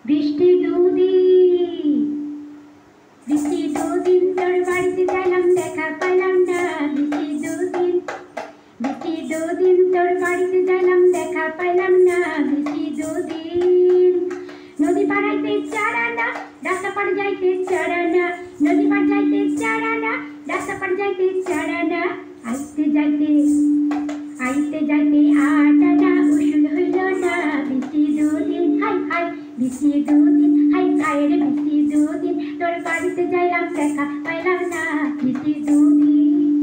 বৃষ্টি দুদিন, বৃষ্টি দুদিন তোর বাড়িতে যাইলাম দেখা পাইলাম না। বৃষ্টি দুদিন, বৃষ্টি দুদিন তোর বাড়িতে যাইলাম দেখা পাইলাম না। বৃষ্টি দুদিন, নদী পাড়াইতে চারানা, রাস্তা পার যাইতে চারানা, নদী পার যাইতে চারানা, রাস্তা পার যাইতে চারানা। আইতে যাইতে, আইতে যাইতে আটানা, উসুল হইল না। বৃষ্টি দুদিন, হাই হাই বৃষ্টি দুদিন, হাই হাই রে বৃষ্টি দুদিন তোর বাড়িতে যাইলাম দেখা পাইলাম না। বৃষ্টি দুদিন,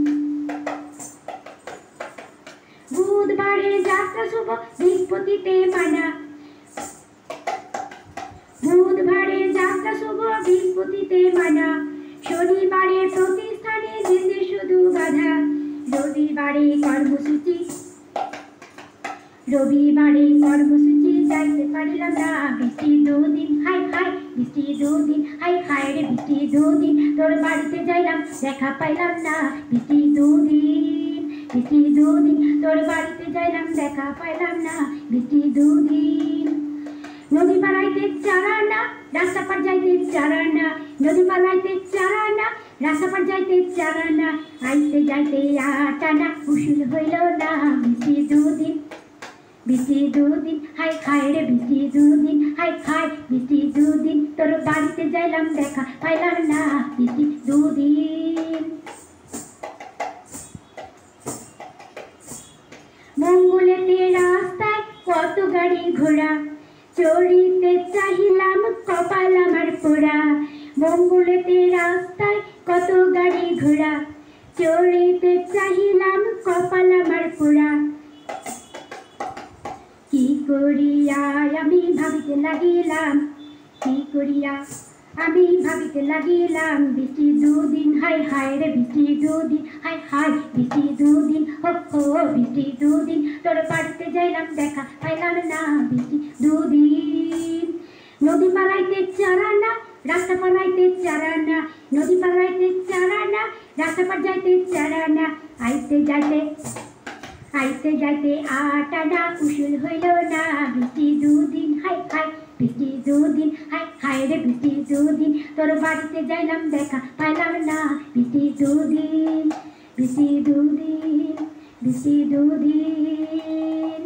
বুধবারে যাত্রা শুভ বৃহস্পতিতে মানা, বুধবারে যাত্রা শুভ বৃহস্পতিতে মানা, শনিবারে প্রতিষ্ঠানে যেতে শুধু বাধা, রবিবারে কর্মসূচি, রবিবারে কর্মসূচি যাইতে পারিলাম না। বৃষ্টি দুদিন, হাই হাই বৃষ্টি দুদিন, হাই হাই রে বৃষ্টি দুদিন তোর বাড়িতে যাইলাম দেখা পাইলাম না। বৃষ্টি দুদিন, বৃষ্টি দুদিন তোর বাড়িতে যাইলাম দেখা পাইলাম না। বৃষ্টি দুদিন, নদী পাড়াইতে চারানা, রাস্তা পার যাইতে চারানা, নদী পাড়াইতে চারানা, রাস্তা পার যাইতে চারানা। আইতে যাইতে আটানা, উসুল হইল না। বৃষ্টি দুদিন, বৃষ্টি দুদিন, হাই হাই রে বৃষ্টি দুদিন, হাই হাই বৃষ্টি দুদিন তোর বাড়িতে যাইলাম দেখা পাইলাম না। বৃষ্টি দুদিন, মঙ্গলেতে রাস্তায় কত গাড়ি ঘোড়া, চড়িতে চাহিলাম কপাল আমার পোড়া। মঙ্গলেতে রাস্তায় কত গাড়ি ঘোড়া, চড়িতে চাহিলাম কপাল আমার পোড়া। কি করিয়া আমি ভাবিতে লাগিলাম, কি করিয়া আমি ভাবিতে লাগিলাম। বৃষ্টি দুদিন, হাই হাই রে বৃষ্টি দুদিন, হাই হাই বৃষ্টি দুদিন, হো হো বৃষ্টি দুদিন তোর বাড়িতে যাইলাম দেখা পাইলাম না। বৃষ্টি দুদিন, নদী পাড়াইতে চারানা, রাস্তা পাড়াইতে চারানা, নদী পাড়াইতে চারানা, রাস্তা পার যাইতে চারানা। আইতে যাইতে, আইতে যাইতে আটানা, উসুল হইল না। বৃষ্টি দুদিন, হাই হাই বৃষ্টি দুদিন, হাই হাই রে বৃষ্টি দুদিন তোর বাড়িতে যাইলাম দেখা পাইলাম না। বৃষ্টি দুদিন, বৃষ্টি দুদিন, বৃষ্টি দুদিন।